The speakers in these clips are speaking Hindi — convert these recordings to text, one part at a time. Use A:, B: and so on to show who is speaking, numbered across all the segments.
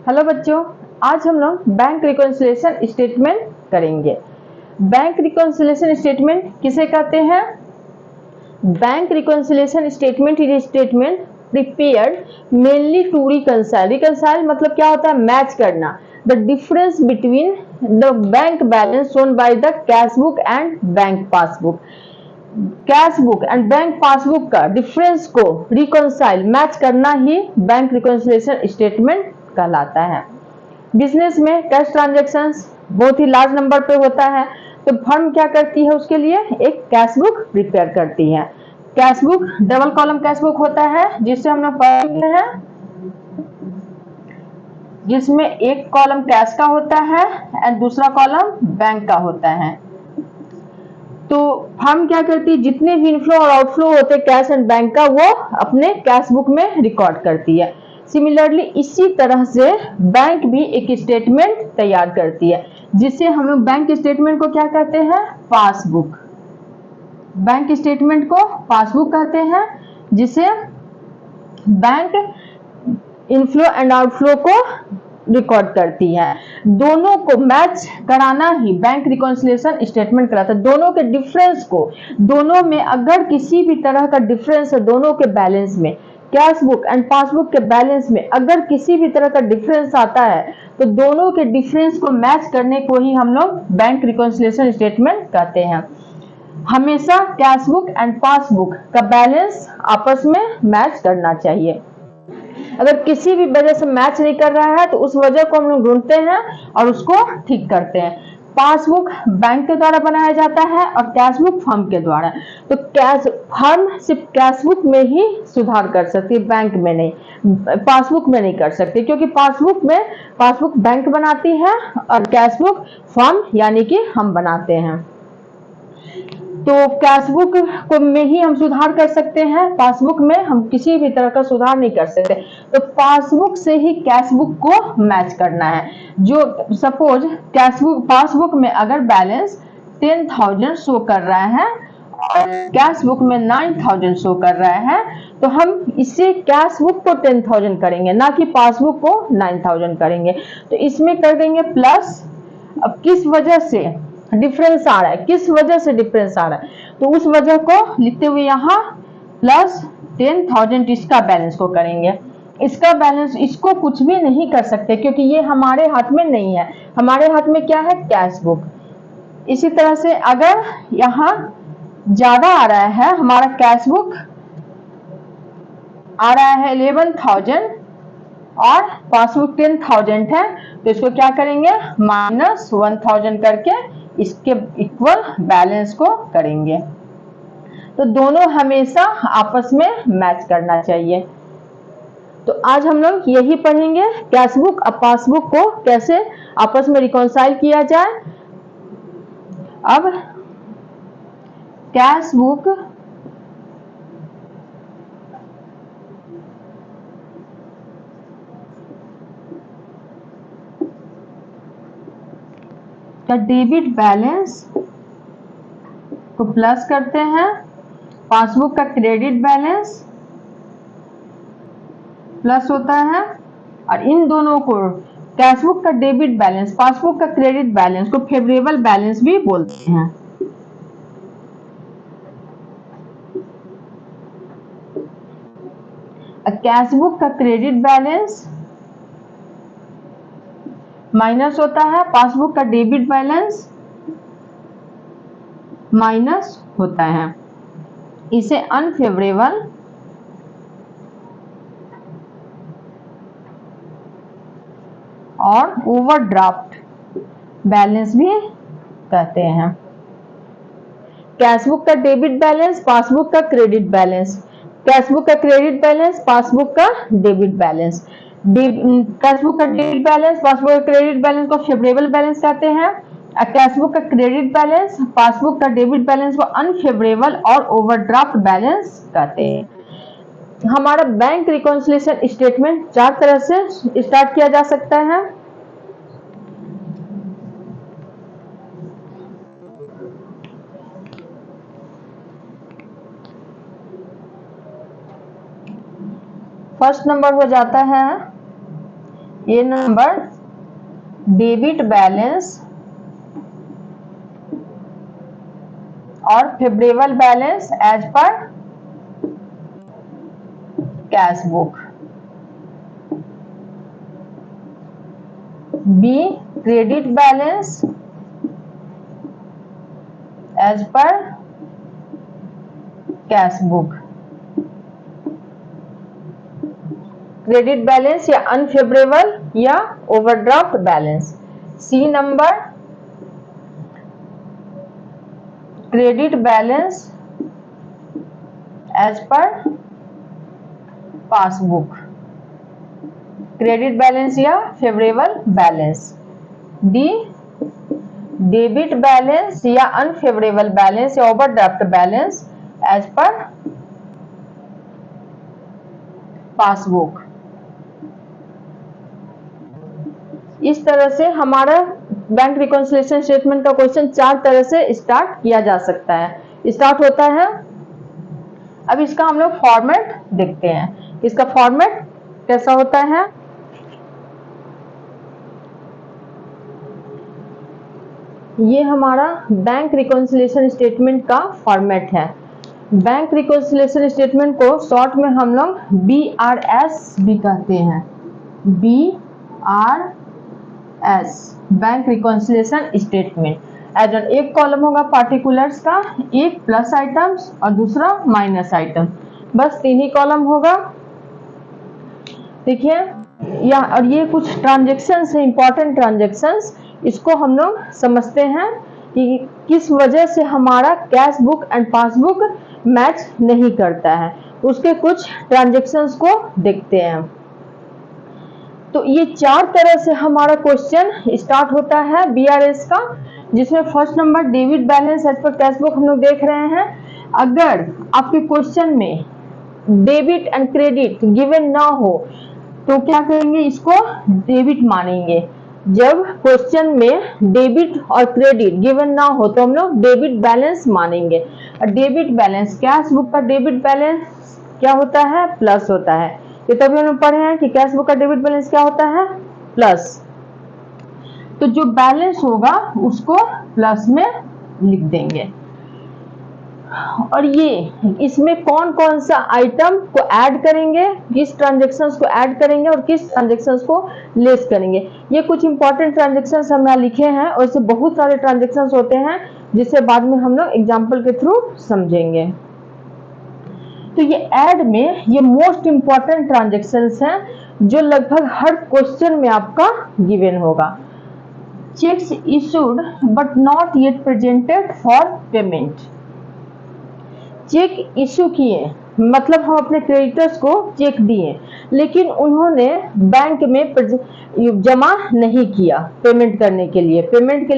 A: हेलो बच्चों, आज हम लोग बैंक रिकॉन्सिलिएशन स्टेटमेंट करेंगे। बैंक रिकॉन्सिलिएशन स्टेटमेंट किसे कहते हैं? Bank reconciliation statement is a statement prepared mainly to reconcile. Reconcile मतलब क्या होता है? मैच करना the difference between the bank balance shown by the cash book and bank passbook. Cash book and bank passbook का डिफरेंस को रिकंसाइल मैच करना ही बैंक रिकंसिलिएशन स्टेटमेंट कहलाता है। बिजनेस में कैश ट्रांजैक्शंस बहुत ही लार्ज नंबर पे होता है, तो फर्म क्या करती है? उसके लिए एक कैश बुक प्रिपेयर करती है। Cash book double column cash book होता है, जिससे हम लोग पढ़ते हैं, जिसमें एक कॉलम कैश का होता है एंड दूसरा कॉलम बैंक का होता है। तो फर्म क्या करती है? जितने भी इनफ्लो और आउटफ्लो होते हैं कैश एंड बैंक का, वो अपने कैश बुक में रिकॉर्ड करती है। सिमिलरली इसी तरह से बैंक भी एक स्टेटमेंट तैयार करती है, जिसे हम लोग बैंक स्टेटमेंट को क्या कहते हैं? पासबुक। बैंक स्टेटमेंट को पासबुक कहते हैं, जिसे बैंक इनफ्लो एंड आउटफ्लो को रिकॉर्ड करती है। दोनों को मैच कराना ही बैंक रिकॉन्सिलिएशन स्टेटमेंट कराता है। दोनों के डिफरेंस को, दोनों में अगर किसी भी तरह का डिफरेंस है, दोनों के बैलेंस में, कैश बुक एंड पासबुक के बैलेंस में अगर किसी भी तरह का डिफरेंस आता है, तो दोनों के डिफरेंस को मैच करने को ही हम लोग बैंक रिकॉन्सिलिएशन स्टेटमेंट कहते हैं। हमेशा कैश बुक एंड पासबुक का बैलेंस आपस में मैच करना चाहिए। अगर किसी भी वजह से मैच नहीं कर रहा है, तो उस वजह को हम लोग ढूंढते हैं और उसको ठीक करते हैं। पासबुक बैंक के द्वारा बनाया जाता है और कैश बुक फर्म के द्वारा। तो कैश फर्म सिर्फ कैश बुक में ही सुधार कर सकती है, बैंक में नहीं, पासबुक में नहीं कर सकती, क्योंकि पासबुक बैंक बनाती है और कैश बुक फर्म यानी कि हम बनाते हैं। तो कैश बुक को में ही हम सुधार कर सकते हैं, पासबुक में हम किसी भी तरह का सुधार नहीं कर सकते। तो पासबुक से ही कैश बुक को मैच करना है। जो सपोज पासबुक में अगर बैलेंस 10,000 शो कर रहा है और कैश बुक में 9,000 शो कर रहा है, तो हम इसे कैश बुक को 10,000 करेंगे, ना कि पासबुक को 9,000 करेंगे। तो इसमें कर देंगे प्लस। अब किस वजह से डिफरेंस आ रहा है, किस वजह से डिफरेंस आ रहा है, तो उस वजह को लिखते हुए यहाँ प्लस 10,000 इसका बैलेंस को करेंगे। इसका बैलेंस, इसको कुछ भी नहीं कर सकते, क्योंकि ये हमारे हाथ में नहीं है। हमारे हाथ में क्या है? Cash book. इसी तरह से अगर यहाँ ज्यादा आ रहा है, हमारा कैश बुक आ रहा है 11,000 और पासबुक 10,000 है, तो इसको क्या करेंगे? -1,000 करके इसके इक्वल बैलेंस को करेंगे। तो दोनों हमेशा आपस में मैच करना चाहिए। तो आज हम लोग यही पढ़ेंगे, कैश बुक और पासबुक को कैसे आपस में रिकॉन्साइल किया जाए। अब कैश बुक का डेबिट बैलेंस को प्लस करते हैं, पासबुक का क्रेडिट बैलेंस प्लस होता है, और इन दोनों को कैश बुक का डेबिट बैलेंस, पासबुक का क्रेडिट बैलेंस को फेवरेबल बैलेंस भी बोलते हैं। कैश बुक का क्रेडिट बैलेंस माइनस होता है, पासबुक का डेबिट बैलेंस माइनस होता है। इसे अनफेवरेबल और ओवरड्राफ्ट बैलेंस भी कहते हैं। कैश बुक का डेबिट बैलेंस, पासबुक का क्रेडिट बैलेंस, कैश बुक का क्रेडिट बैलेंस, पासबुक का डेबिट बैलेंस। कैश बुक का डेबिट बैलेंस, पासबुक का क्रेडिट बैलेंस को फेवरेबल बैलेंस कहते हैं। कैश बुक का क्रेडिट बैलेंस, पासबुक का डेबिट बैलेंस को अनफेवरेबल और ओवरड्राफ्ट बैलेंस कहते हैं। हमारा बैंक रिकॉन्सिलिएशन स्टेटमेंट 4 तरह से स्टार्ट किया जा सकता है। फर्स्ट नंबर हो जाता है ए नंबर डेबिट बैलेंस और favourable balance as per cash book. B credit balance as per cash book. Credit balance या अनफेवरेबल या overdraft balance. C number credit balance as per passbook. Credit balance या favourable balance. D debit balance या अनफेवरेबल बैलेंस या overdraft balance as per passbook. इस तरह से हमारा बैंक रिकॉन्सिलिएशन स्टेटमेंट का क्वेश्चन 4 तरह से स्टार्ट किया जा सकता है। स्टार्ट होता है, अब इसका हम लोग फॉर्मेट देखते हैं। इसका फॉर्मेट कैसा होता है। ये हमारा बैंक रिकॉन्सिलिएशन स्टेटमेंट का फॉर्मेट है। बैंक रिकॉन्सिलिएशन स्टेटमेंट को शॉर्ट में हम लोग BRS भी कहते हैं। BRS bank reconciliation statement. As एक कॉलम होगा पार्टिकुलर्स का, एक प्लस आइटम्स और दूसरा माइनस आइटम, बस 3 ही कॉलम होगा। देखिए या और ये कुछ ट्रांजेक्शन्स है, इंपॉर्टेंट ट्रांजेक्शन्स, इसको हम लोग समझते हैं कि किस वजह से हमारा cash book and passbook match नहीं करता है। उसके कुछ ट्रांजेक्शन्स को देखते हैं। तो ये 4 तरह से हमारा क्वेश्चन स्टार्ट होता है BRS का, जिसमें first number debit balance as per cash book हम लोग देख रहे हैं। अगर आपके क्वेश्चन में डेबिट एंड क्रेडिट गिवन ना हो तो क्या करेंगे, इसको डेबिट मानेंगे। जब क्वेश्चन में डेबिट और क्रेडिट गिवन ना हो तो हम लोग डेबिट बैलेंस मानेंगे। और डेबिट बैलेंस कैश बुक का डेबिट बैलेंस क्या होता है, प्लस होता है। ये तभी हम लोग पढ़े हैं कि कैश बुक का डेबिट बैलेंस क्या होता है, प्लस। तो जो बैलेंस होगा उसको प्लस में लिख देंगे। और ये इसमें कौन कौन सा आइटम को ऐड करेंगे, किस ट्रांजेक्शन्स को ऐड करेंगे और किस ट्रांजेक्शन्स को लेस करेंगे। ये कुछ इंपॉर्टेंट ट्रांजेक्शन्स हम यहाँ लिखे हैं, और इससे बहुत सारे ट्रांजेक्शन्स होते हैं जिसे बाद में हम लोग एग्जाम्पल के थ्रू समझेंगे। तो ये ऐड में ये मोस्ट इंपॉर्टेंट ट्रांजेक्शन्स हैं जो लगभग हर क्वेश्चन में आपका गिवन होगा। Cheques issued but not yet presented for payment. Cheque issue किए मतलब हम अपने क्रेडिटर्स को चेक दिए, लेकिन उन्होंने बैंक में जमा नहीं किया पेमेंट करने के लिए,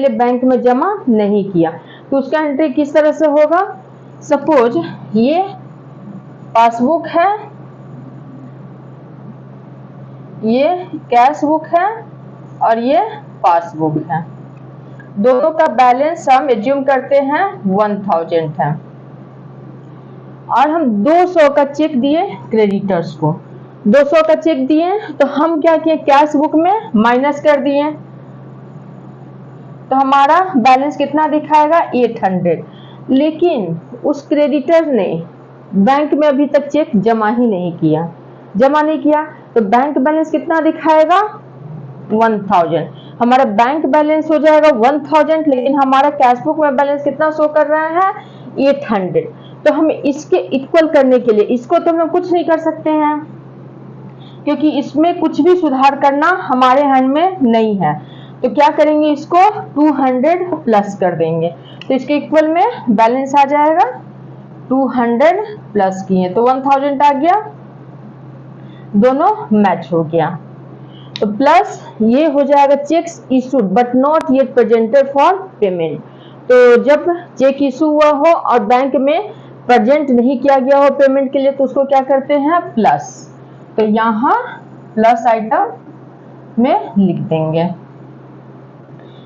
A: बैंक में जमा नहीं किया। तो उसका एंट्री किस तरह से होगा। सपोज ये पासबुक है, ये कैश बुक है और ये पासबुक है। दोनों का बैलेंस हम एज्यूम करते हैं 1000 है, और हम 200 का चेक दिए क्रेडिटर्स को। 200 का चेक दिए तो हम क्या किए, कैश बुक में माइनस कर दिए, तो हमारा बैलेंस कितना दिखाएगा 800। लेकिन उस क्रेडिटर ने बैंक में अभी तक चेक जमा नहीं किया, तो बैंक बैलेंस कितना दिखाएगा 1000। हमारा बैंक बैलेंस हो जाएगा 1000, लेकिन हमारा कैश बुक में बैलेंस कितना शो कर रहा है 800। तो हम इसके इक्वल करने के लिए, इसको तो हम कुछ नहीं कर सकते हैं क्योंकि इसमें कुछ भी सुधार करना हमारे हैंड में नहीं है। तो क्या करेंगे, इसको 200 प्लस कर देंगे, तो इसके इक्वल में बैलेंस आ जाएगा 200 प्लस किए तो 1000 आ गया, दोनों मैच हो गया। तो प्लस ये हो जाएगा cheques issued but not yet presented for payment. तो जब चेक इशू हुआ हो और बैंक में प्रेजेंट नहीं किया गया हो पेमेंट के लिए, तो उसको क्या करते हैं प्लस। तो यहाँ प्लस आइटम में लिख देंगे।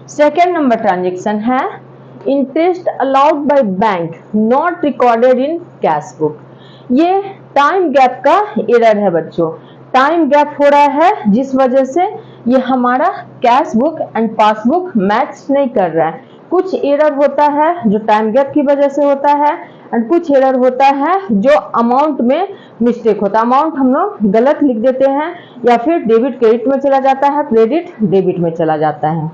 A: सेकेंड नंबर ट्रांजेक्शन है interest allowed by bank not recorded in cash book. ये टाइम गैप का एरर है बच्चों, टाइम गैप हो रहा है जिस वजह से ये हमारा cash book and passbook match नहीं कर रहा है। कुछ एरर होता है जो टाइम गैप की वजह से होता है एंड कुछ एरर होता है जो अमाउंट में मिस्टेक होता है। अमाउंट हम लोग गलत लिख देते हैं या फिर डेबिट क्रेडिट में चला जाता है, क्रेडिट डेबिट में चला जाता है।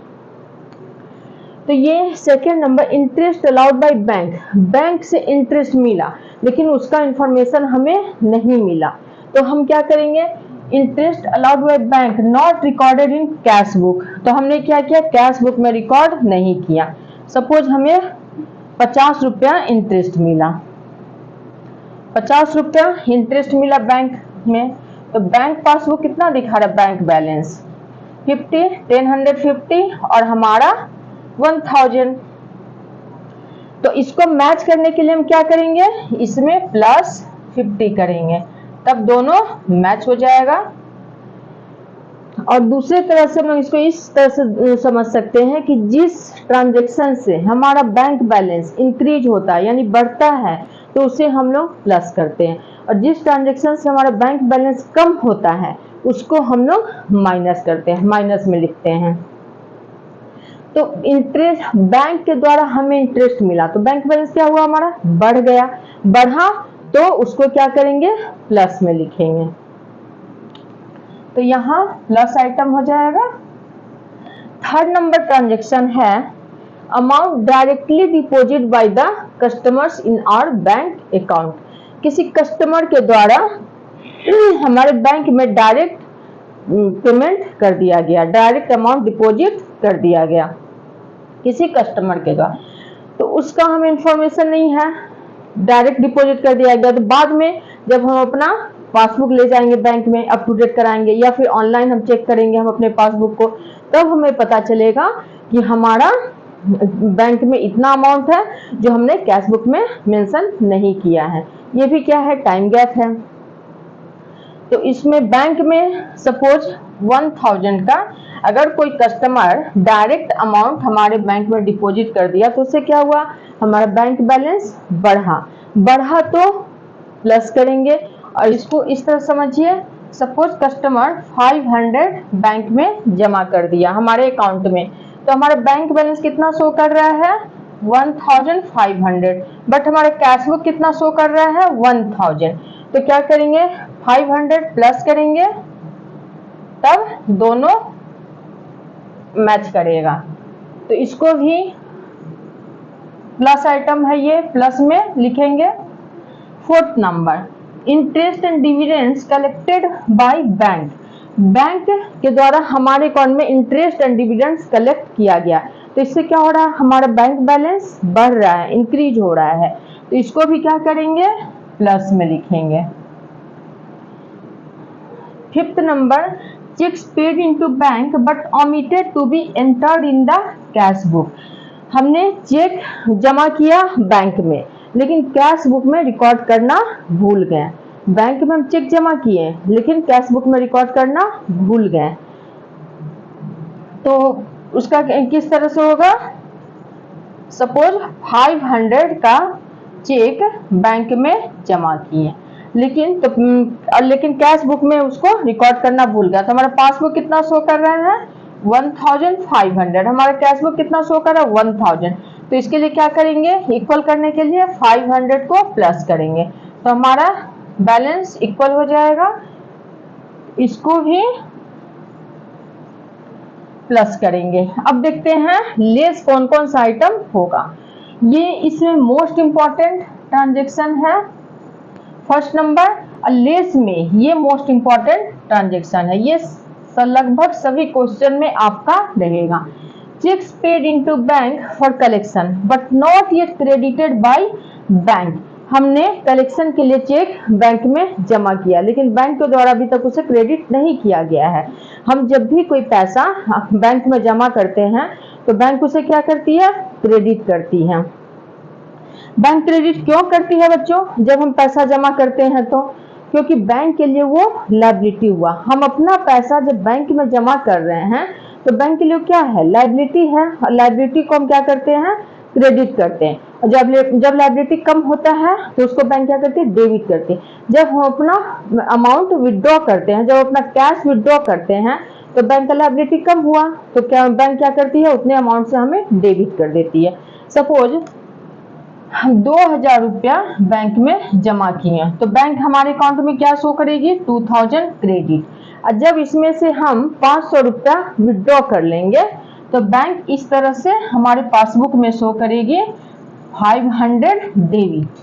A: तो ये second number, interest allowed by bank. Bank से इंटरेस्ट मिला लेकिन उसका इंफॉर्मेशन हमें नहीं मिला, तो हम क्या करेंगे, interest allowed by bank not recorded in cash book. तो हमने क्या किया, कैश बुक में रिकॉर्ड नहीं किया। सपोज हमें 50 रुपया इंटरेस्ट मिला, 50 रुपया इंटरेस्ट मिला बैंक में, तो बैंक पासबुक कितना दिखा रहा है, बैंक बैलेंस 50, 1050 और हमारा 1000। तो इसको मैच करने के लिए हम क्या करेंगे, इसमें +50 करेंगे, तब दोनों मैच हो जाएगा। और दूसरे तरह से हम इसको इस तरह से समझ सकते हैं कि जिस ट्रांजैक्शन से हमारा बैंक बैलेंस इंक्रीज होता है यानी बढ़ता है तो उसे हम लोग प्लस करते हैं, और जिस ट्रांजैक्शन से हमारा बैंक बैलेंस कम होता है उसको हम लोग माइनस करते हैं, माइनस में लिखते हैं। तो इंटरेस्ट, बैंक के द्वारा हमें इंटरेस्ट मिला तो बैंक बैलेंस क्या हुआ, हमारा बढ़ गया, बढ़ा तो उसको क्या करेंगे, प्लस में लिखेंगे। तो यहाँ प्लस आइटम हो जाएगा। थर्ड नंबर ट्रांजैक्शन है amount directly deposit by the customers in our bank account. किसी कस्टमर के द्वारा हमारे बैंक में डायरेक्ट पेमेंट कर दिया गया, डायरेक्ट अमाउंट डिपॉजिट कर दिया गया किसी कस्टमर के द्वारा, तो उसका हमें इंफॉर्मेशन नहीं है, डायरेक्ट डिपॉजिट कर दिया गया। तो बाद में जब हम अपना पासबुक ले जाएंगे बैंक में, अप टू डेट कराएंगे या फिर ऑनलाइन हम चेक करेंगे हम अपने पासबुक को, तब हमें पता चलेगा कि हमारा बैंक में इतना अमाउंट है जो हमने कैश बुक में मेंशन नहीं किया है। ये भी क्या है, टाइम गैप है। तो इसमें बैंक में सपोज 1000 का अगर कोई कस्टमर डायरेक्ट अमाउंट हमारे बैंक में डिपॉजिट कर दिया तो उससे क्या हुआ, हमारा बैंक बैलेंस बढ़ा, बढ़ा तो प्लस करेंगे। और इसको इस तरह समझिए, सपोज कस्टमर 500 बैंक में जमा कर दिया हमारे अकाउंट में, तो हमारा बैंक बैलेंस कितना शो कर रहा है, 1500, बट हमारा कैश बुक कितना शो कर रहा है, 1000। तो क्या करेंगे, 500 प्लस करेंगे तब दोनों मैच करेगा। तो इसको भी प्लस आइटम है, ये प्लस में लिखेंगे। Fourth number, interest and dividends collected by bank. Bank के द्वारा हमारे अकाउंट में इंटरेस्ट एंड डिविडेंड्स कलेक्ट किया गया, तो इससे क्या हो रहा है, हमारा बैंक बैलेंस बढ़ रहा है, इंक्रीज हो रहा है, तो इसको भी क्या करेंगे, प्लस में लिखेंगे। Fifth number, cheques paid into bank but omitted to be entered in the cash book. हमने चेक जमा किया बैंक में लेकिन कैश बुक में रिकॉर्ड करना भूल गए। बैंक में हम चेक जमा किए लेकिन कैश बुक में रिकॉर्ड करना भूल गए, तो उसका किस तरह से होगा, सपोज 500 का चेक बैंक में जमा किए लेकिन कैश बुक में उसको रिकॉर्ड करना भूल गया, तो हमारा पासबुक कितना शो कर रहा है, 1500, हमारा कैश बुक कितना शो कर रहा है, 1000। तो इसके लिए क्या करेंगे, इक्वल करने के लिए 500 को प्लस करेंगे तो हमारा बैलेंस इक्वल हो जाएगा। इसको भी प्लस करेंगे। अब देखते हैं लेस कौन कौन सा आइटम होगा। ये इसमें मोस्ट इंपॉर्टेंट ट्रांजेक्शन है। फर्स्ट नंबर, लेस में ये मोस्ट इंपॉर्टेंट ट्रांजेक्शन है, ये लगभग सभी क्वेश्चन में आपका रहेगा। Checks paid into bank for collection but not yet credited by bank. हमने कलेक्शन के लिए चेक बैंक में जमा किया लेकिन बैंक के द्वारा अभी तक उसे क्रेडिट नहीं किया गया है। हम जब भी कोई पैसा बैंक में जमा करते हैं तो बैंक उसे क्या करती है, क्रेडिट करती है। बैंक क्रेडिट क्यों करती है बच्चों, जब हम पैसा जमा करते हैं तो क्योंकि बैंक के लिए वो लायबिलिटी हुआ। हम अपना पैसा जब बैंक में जमा कर रहे हैं तो बैंक के लिए क्या है, लायबिलिटी है, और लायबिलिटी को हम क्या करते हैं, क्रेडिट करते हैं। और जब लायबिलिटी कम होता है तो उसको बैंक क्या करती है, डेबिट करती है। जब हम अपना अमाउंट विड्रॉ करते हैं, जब अपना कैश विड्रॉ करते हैं तो बैंक का लायबिलिटी कम हुआ, तो क्या बैंक क्या करती है, उतने अमाउंट से हमें डेबिट कर देती है। सपोज हम 2000 रुपया बैंक में जमा किए, तो बैंक हमारे अकाउंट में क्या शो करेगी, 2000 क्रेडिट। और जब इसमें से हम 500 रुपया विड्रॉ कर लेंगे तो बैंक इस तरह से हमारे पासबुक में शो करेगी 500 डेबिट।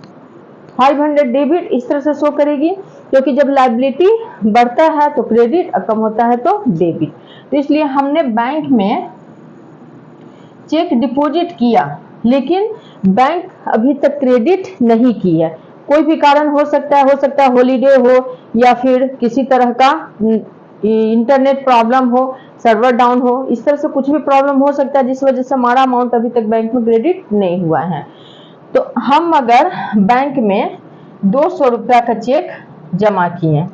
A: 500 डेबिट इस तरह से शो करेगी, क्योंकि जब लायबिलिटी बढ़ता है तो क्रेडिट और कम होता है तो डेबिट। तो इसलिए हमने बैंक में चेक डिपॉजिट किया, लेकिन बैंक अभी तक क्रेडिट नहीं की है। कोई भी कारण हो सकता है हॉलीडे हो या फिर किसी तरह का इंटरनेट प्रॉब्लम हो, सर्वर डाउन हो, इस तरह से कुछ भी प्रॉब्लम हो सकता है जिस वजह से हमारा अमाउंट अभी तक बैंक में क्रेडिट नहीं हुआ है। तो हम अगर बैंक में 200 रुपया का चेक जमा किए,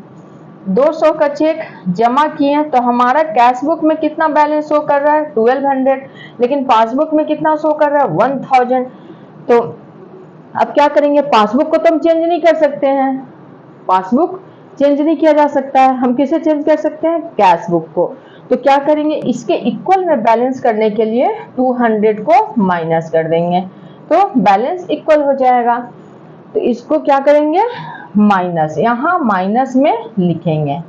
A: 200 का चेक जमा किए, तो हमारा कैश बुक में कितना बैलेंस शो कर रहा है, 1200, लेकिन पासबुक में कितना शो कर रहा है, 1000। तो अब क्या करेंगे, पासबुक को तो हम चेंज नहीं कर सकते हैं, पासबुक चेंज नहीं किया जा सकता है, हम किसे चेंज कर सकते हैं, कैश बुक को। तो क्या करेंगे, इसके इक्वल में बैलेंस करने के लिए 200 को माइनस कर देंगे, तो बैलेंस इक्वल हो जाएगा। तो इसको क्या करेंगे, माइनस, यहां माइनस में लिखेंगे।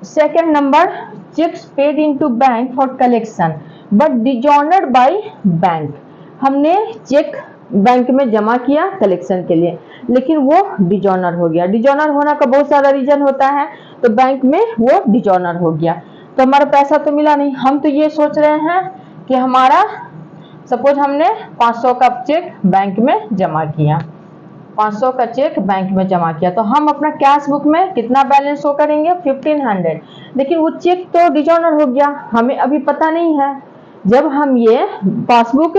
A: Second number, cheques paid into bank for collection but dishonoured by bank. हमने चेक बैंक में जमा किया कलेक्शन के लिए, लेकिन वो डिजॉनर हो गया। डिजॉनर होने का बहुत सारा रीजन होता है, तो बैंक में वो डिजॉनर हो गया, तो हमारा पैसा तो मिला नहीं। हम तो ये सोच रहे हैं कि हमारा, सपोज हमने 500 का चेक बैंक में जमा किया, 500 का चेक बैंक में जमा किया, तो हम अपना कैश बुक में कितना बैलेंस शो करेंगे, 1500। लेकिन वो चेक तो डिजॉनर हो गया, हमें अभी पता नहीं है। जब हम ये पासबुक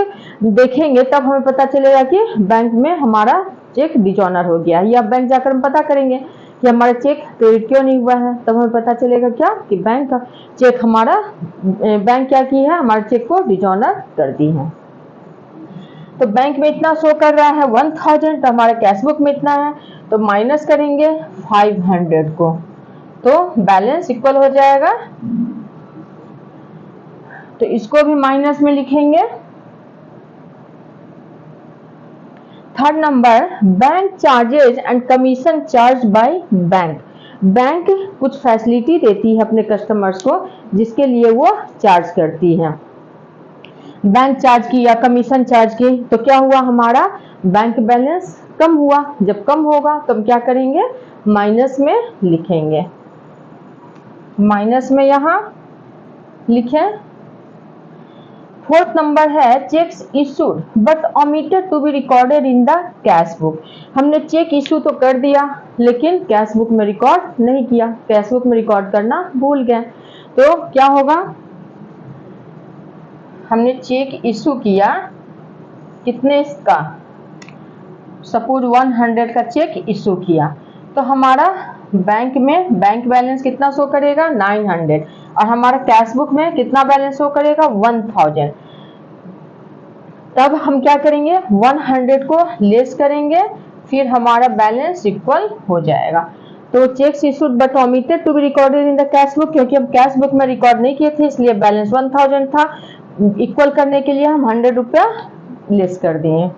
A: देखेंगे तब हमें पता चलेगा कि बैंक में हमारा चेक डिजॉनर हो गया, या बैंक जाकर हम पता करेंगे कि हमारा चेक क्रेडिट क्यों नहीं हुआ है, तब हमें पता चलेगा क्या, कि बैंक का चेक हमारा, बैंक क्या की है, हमारे चेक को डिजॉनर कर दी है। तो बैंक में इतना शो कर रहा है 1000, तो हमारे कैश बुक में इतना है, तो माइनस करेंगे 500 को, तो बैलेंस इक्वल हो जाएगा। तो इसको भी माइनस में लिखेंगे। Third number, bank charges and commission charge by bank. Bank कुछ फैसिलिटी देती है अपने कस्टमर्स को, जिसके लिए वो चार्ज करती है। बैंक चार्ज की या कमीशन चार्ज की, तो क्या हुआ, हमारा बैंक बैलेंस कम हुआ। जब कम होगा तो हम क्या करेंगे, माइनस में लिखेंगे, माइनस में यहां लिखें। फोर्थ नंबर है, cheques issued but omitted to be recorded in the cash book. हमने चेक इशू तो कर दिया, लेकिन कैश बुक में रिकॉर्ड नहीं किया, कैश बुक में रिकॉर्ड करना भूल गए। तो क्या होगा, हमने चेक इशू किया कितने का, सपोज 100 का चेक इशू किया, तो हमारा बैंक में बैंक बैलेंस कितना शो करेगा, 900, और हमारा कैश बुक में कितना बैलेंस शो करेगा, 1000। तब हम क्या करेंगे, 100 को लेस करेंगे, फिर हमारा बैलेंस इक्वल हो जाएगा। तो cheques issued but omitted to be recorded in the cash book, क्योंकि हम कैश बुक में रिकॉर्ड नहीं किए थे, इसलिए बैलेंस 1000 था। इक्वल करने के लिए हम 100 रुपया लेस कर दिए।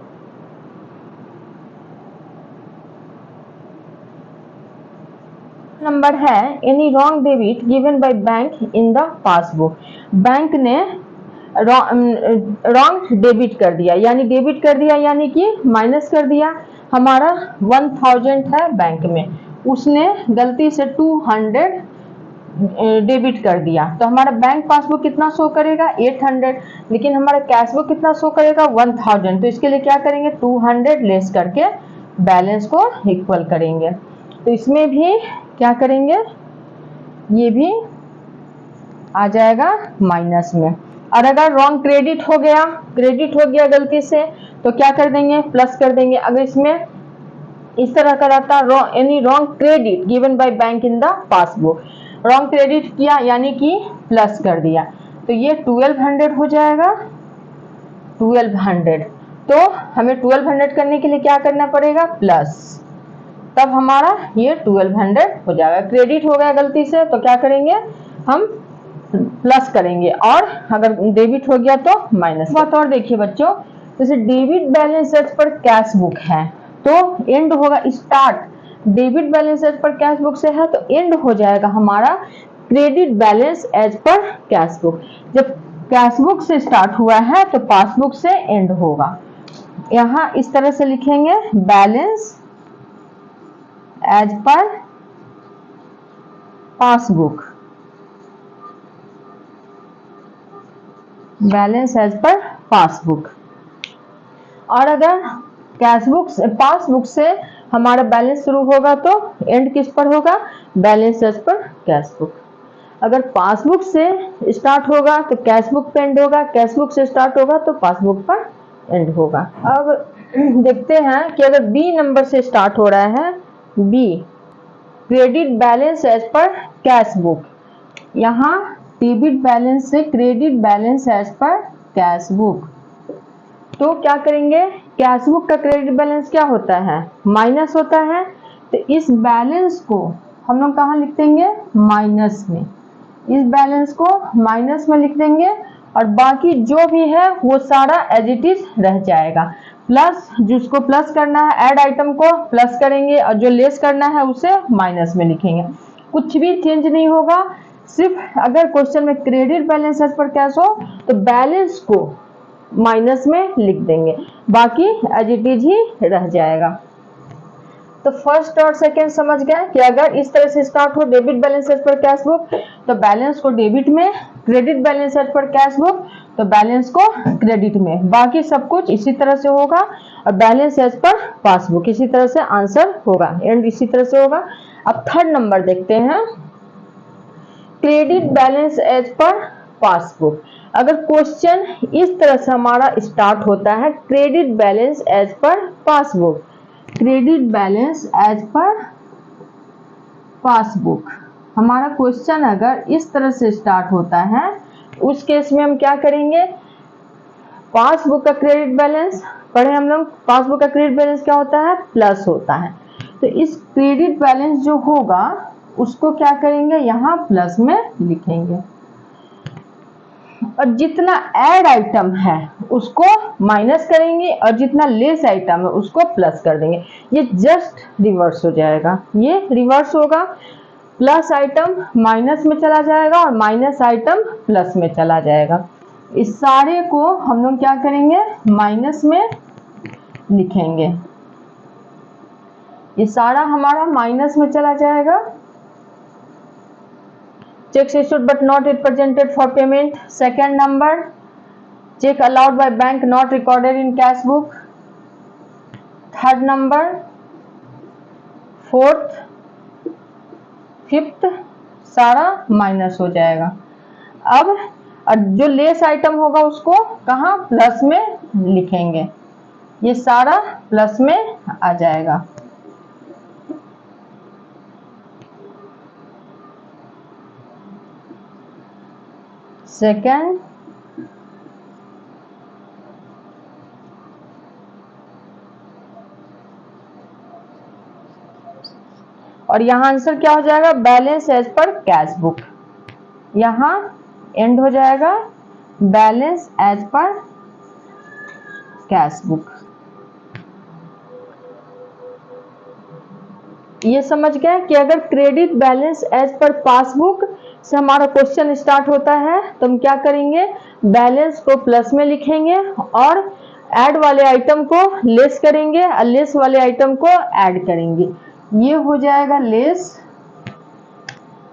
A: नंबर है, any wrong debit given by bank in the passbook. Bank ने रॉन्ग डेबिट कर दिया, यानी डेबिट कर दिया यानी कि माइनस कर दिया। हमारा 1000 है बैंक में, उसने गलती से 200 डेबिट कर दिया, तो हमारा बैंक पासबुक कितना शो करेगा, 800, लेकिन हमारा कैश बुक कितना शो करेगा, 1000। तो इसके लिए क्या करेंगे, 200 लेस करके बैलेंस को इक्वल करेंगे। तो इसमें भी क्या करेंगे, ये भी आ जाएगा माइनस में। और अगर रॉन्ग क्रेडिट हो गया गलती से, तो क्या कर देंगे, प्लस कर देंगे। अगर इसमें इस तरह का रहता, any wrong credit given by bank in the passbook, wrong credit किया यानी कि प्लस कर दिया, तो ये 1200 हो जाएगा, 1200। तो हमें 1200 करने के लिए क्या करना पड़ेगा, प्लस तब हमारा ये 1200 हो जाएगा। क्रेडिट हो गया गलती से तो क्या करेंगे हम प्लस करेंगे, और अगर डेबिट हो गया तो माइनस। बात और देखिए बच्चों, जैसे debit balance as per cash book है तो एंड होगा start, debit balance as per cash book से है तो एंड हो जाएगा हमारा credit balance as per cash book. जब कैश बुक से स्टार्ट हुआ है तो पासबुक से एंड होगा। यहां इस तरह से लिखेंगे balance as per passbook, balance as per passbook. और अगर कैश बुक से पासबुक से हमारा बैलेंस शुरू होगा तो एंड किस पर होगा, balance as per cash book. अगर पासबुक से स्टार्ट होगा तो कैश बुक पे एंड होगा, कैश बुक से स्टार्ट होगा तो पासबुक पर एंड होगा। अब देखते हैं कि अगर बी नंबर से स्टार्ट हो रहा है, B credit balance as per cash book, यहाँ डेबिट बैलेंस से credit balance as per cash book, तो क्या करेंगे, कैश बुक का क्रेडिट बैलेंस क्या होता है, माइनस होता है, तो इस बैलेंस को हम लोग कहाँ लिख देंगे, माइनस में। इस बैलेंस को माइनस में लिख देंगे और बाकी जो भी है वो सारा एज इट इज रह जाएगा। प्लस जिसको प्लस करना है ऐड आइटम को प्लस करेंगे और जो लेस करना है उसे माइनस में लिखेंगे। कुछ भी चेंज नहीं होगा, सिर्फ अगर क्वेश्चन में credit balance as per cash हो तो बैलेंस को माइनस में लिख देंगे, बाकी एज इट इज ही रह जाएगा। तो फर्स्ट और सेकंड समझ गए कि अगर इस तरह से स्टार्ट हो debit balance as per cash book तो बैलेंस को डेबिट में, credit balance as per cash book तो बैलेंस को क्रेडिट में, बाकी सब कुछ इसी तरह से होगा और बैलेंस एज पर पासबुक इसी तरह से आंसर होगा, एंड इसी तरह से होगा। अब थर्ड नंबर देखते हैं, credit balance as per passbook. अगर क्वेश्चन इस तरह से हमारा स्टार्ट होता है credit balance as per passbook, credit balance as per passbook, हमारा क्वेश्चन अगर इस तरह से स्टार्ट होता है उस केस में हम क्या करेंगे, पासबुक का क्रेडिट बैलेंस पढ़े हम लोग, पासबुक का क्रेडिट बैलेंस क्या होता है, प्लस होता है, तो इस क्रेडिट बैलेंस जो होगा उसको क्या करेंगे, यहाँ प्लस में लिखेंगे और जितना ऐड आइटम है उसको माइनस करेंगे और जितना लेस आइटम है उसको प्लस कर देंगे। ये जस्ट रिवर्स हो जाएगा, ये रिवर्स होगा, प्लस आइटम माइनस में चला जाएगा और माइनस आइटम प्लस में चला जाएगा। इस सारे को हम लोग क्या करेंगे, माइनस में लिखेंगे, ये सारा हमारा माइनस में चला जाएगा। Checks issued but not yet presented for payment. Second number, check allowed by bank not recorded in cash book. Third number, fourth, fifth, सारा माइनस हो जाएगा। अब जो लेस आइटम होगा उसको कहाँ, प्लस में लिखेंगे, ये सारा प्लस में आ जाएगा। सेकेंड, और यहाँ आंसर क्या हो जाएगा, balance as per cash book, यहाँ एंड हो जाएगा balance as per cash book. ये समझ गए कि अगर credit balance as per passbook से हमारा क्वेश्चन स्टार्ट होता है तो हम क्या करेंगे, बैलेंस को प्लस में लिखेंगे और ऐड वाले आइटम को लेस करेंगे और लेस वाले आइटम को ऐड करेंगे। ये हो जाएगा लेस,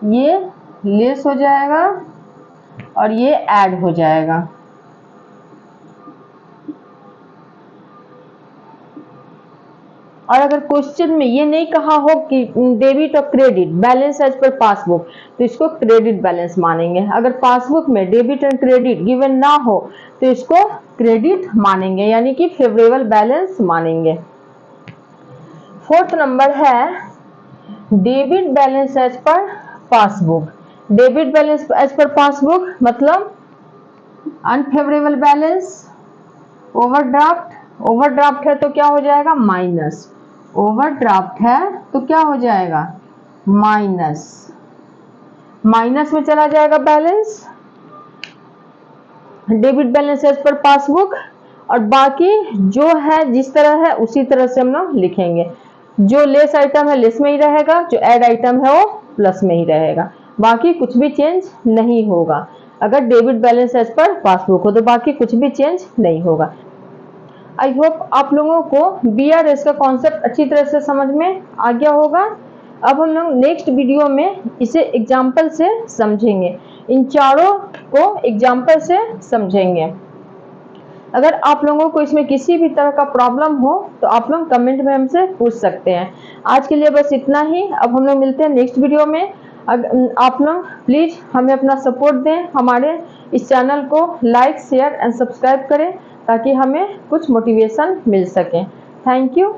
A: ये लेस हो जाएगा और ये ऐड हो जाएगा। और अगर क्वेश्चन में ये नहीं कहा हो कि डेबिट और credit balance as per passbook तो इसको क्रेडिट बैलेंस मानेंगे। अगर पासबुक में डेबिट एंड क्रेडिट गिवन ना हो तो इसको क्रेडिट मानेंगे, यानी कि फेवरेबल बैलेंस मानेंगे। फोर्थ नंबर है debit balance as per passbook. Debit balance as per passbook मतलब अनफेवरेबल बैलेंस, ओवरड्राफ्ट, ओवरड्राफ्ट है तो क्या हो जाएगा, माइनस, ओवरड्राफ्ट है तो क्या हो जाएगा, माइनस, माइनस में चला जाएगा balance, debit balance as per passbook, और बाकी जो है जिस तरह है उसी तरह से हम लोग लिखेंगे। जो लेस आइटम है लेस में ही रहेगा, जो ऐड आइटम है वो प्लस में ही रहेगा, बाकी कुछ भी चेंज नहीं होगा। अगर debit balance as per passbook हो तो बाकी कुछ भी चेंज नहीं होगा। आई होप आप लोगों को BRS का कॉन्सेप्ट अच्छी तरह से समझ में आ गया होगा। अब हम लोग नेक्स्ट वीडियो में इसे एग्जाम्पल से समझेंगे, इन चारों को एग्जाम्पल से समझेंगे। अगर आप लोगों को इसमें किसी भी तरह का प्रॉब्लम हो तो आप लोग कमेंट में हमसे पूछ सकते हैं। आज के लिए बस इतना ही, अब हम लोग मिलते हैं नेक्स्ट वीडियो में। आप लोग प्लीज हमें अपना सपोर्ट दें, हमारे इस चैनल को लाइक शेयर एंड सब्सक्राइब करें ताकि हमें कुछ मोटिवेशन मिल सके। Thank you.